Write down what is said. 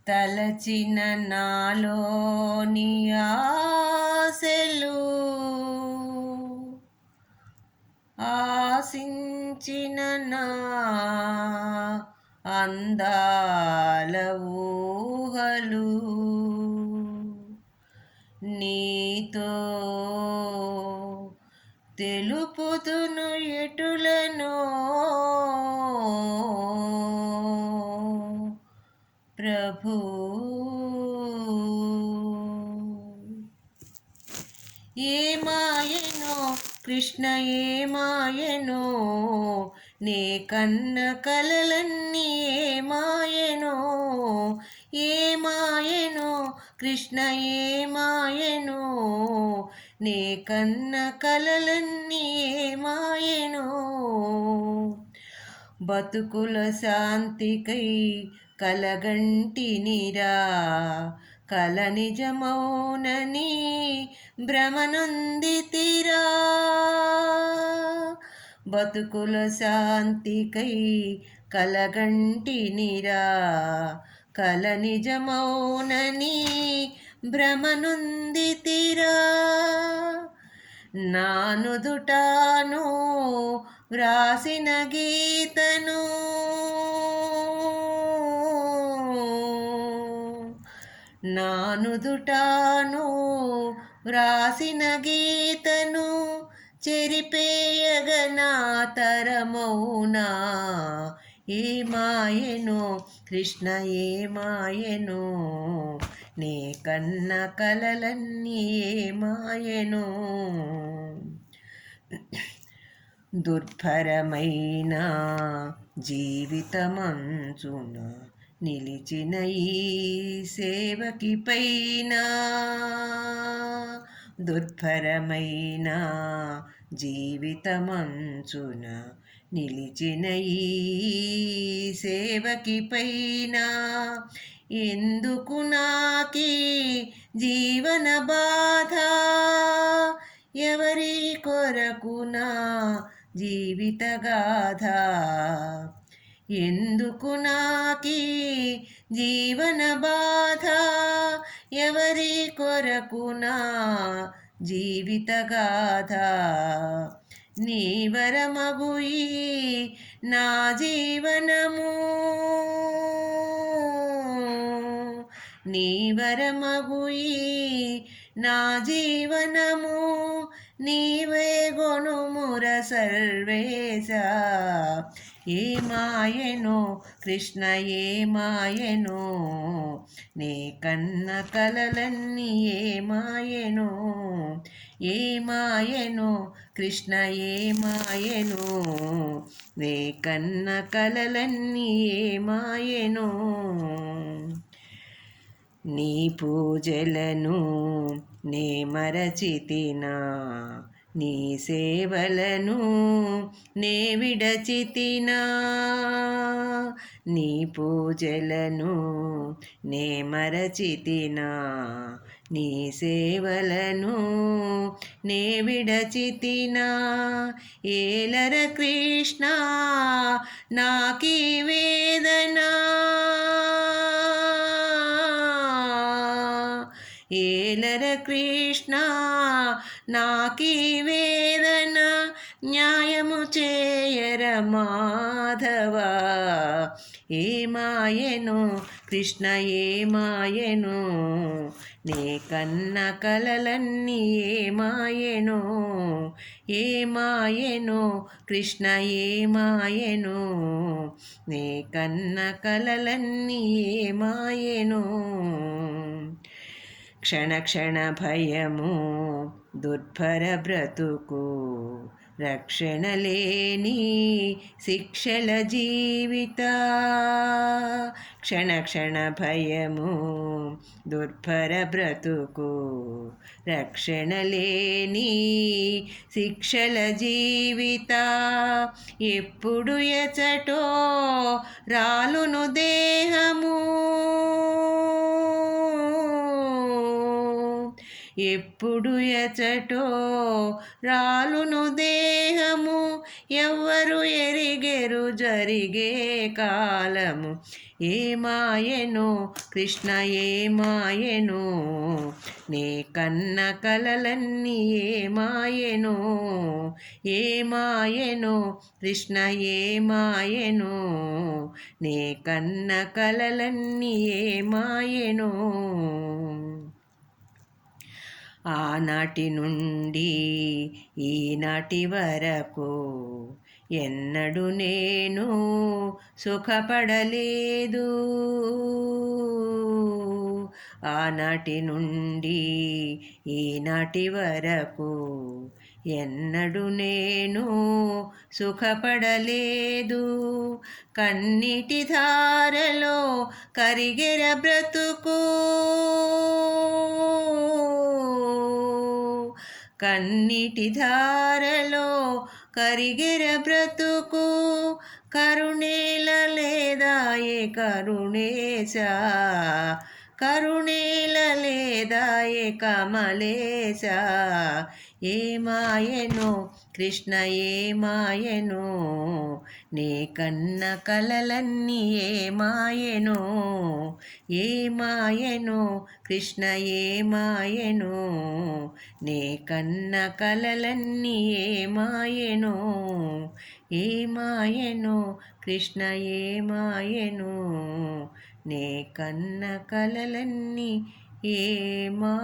తలచిన నాలోని ఆశలు ఆశించిన నా అందాల ఊహలు నీతో తెలుపుతును ఎటులను ప్రభు. ఏమాయనో కృష్ణ ఏమాయనో నే కన్న కలలన్నీ ఏమాయనో ఏమాయనో కృష్ణ ఏమాయనో నే కన్న కలలన్నీ ఏమాయనో బతుకుల శాంతికై కలగంటినిరా కల నిజమౌనని భ్రమనుందితిరా బతుకుల శాంతికై కలగంటినిరా కల నిజమౌనని భ్రమనుందితిరా నానుదుటాను వ్రాసిన గీతను నానుదుటాను వ్రాసిన గీతను చెరిపేయగనా తరమౌనా ఏమాయనో కృష్ణ ఏమాయనో నే కన్న కలలన్నీ ఏమాయనో దుర్భరమైన జీవితమంచున నిలిచిన ఈ సేవకి పైన దుర్భరమైన జీవితమంచున నిలిచిన ఈ సేవకి పైన ఎందుకు నాకీ జీవన బాధ ఎవరి కొరకునా జీవిత గాథ ఎందుకు నాకీ జీవన బాధ ఎవరి కొరకునా జీవిత గాథ నీ వరమగుయి నా జీవనము నీ వరమగుయి నా జీవనము నీవే గొనుముర సర్వేశ ఏమాయనో కృష్ణ ఏమాయనో నే కన్న కలలన్నీ ఏమాయనో ఏమాయనో కృష్ణ ఏమాయనో నే కన్న కలలన్నీ ఏమాయనో నీ పూజలను నే మరచితినా నీ సేవలను నే విడచితినా నీ పూజలను నే మరచితినా నీ సేవలను నే విడచితినా ఏలర కృష్ణ నాకీ వేదనా ఏలర కృష్ణ నాకీ వేదన న్యాయము చేయర మాధవ ఏమాయనో కృష్ణ ఏమాయనో నే కన్న కలలన్నీ ఏమాయనో ఏమాయనో కృష్ణ ఏమాయనో నే కన్న కలలన్నీ ఏమాయనో క్షణ క్షణ భయము దుర్భర బ్రతుకు రక్షణ లేని శిక్షల జీవిత క్షణ క్షణ భయము దుర్భర బ్రతుకు రక్షణ లేని శిక్షల జీవిత ఎప్పుడు ఎచటో రాలును దేహము ఎప్పుడు ఎచటో రాలును దేహము, ఎవ్వరు ఎరిగెరు జరిగే కాలము. ఏమాయెను కృష్ణ ఏమాయెను, నే కన్న కలలన్నీ ఏమాయెను. ఏమాయెను కృష్ణ ఏమాయెను, నే కన్న కలలన్నీ ఏమాయెను. ఆనాటి నుండి ఈనాటి వరకు ఎన్నడు నేను సుఖపడలేదు. ఆనాటి నుండి ఈనాటి వరకు ఎన్నడు నేను సుఖపడలేదు. కన్నీటి ధారలో కరిగెర బ్రతుకు, కన్నీటి ధారలో కరిగెర బ్రతుకు. కరుణేల లేదాయే కరుణేశా, కరుణేల లేదాయే కమలేశా. ఏమాయెను కృష్ణ ఏమాయెను, నే కన్న కలలన్నీ ఏమాయెను. ఏమాయెను కృష్ణ ఏమాయెను, నే కన్న కలలన్నీ ఏమాయెను. ఏమాయెను కృష్ణ ఏమాయెను, నే కన్న కలలన్నీ ఏమాయెను.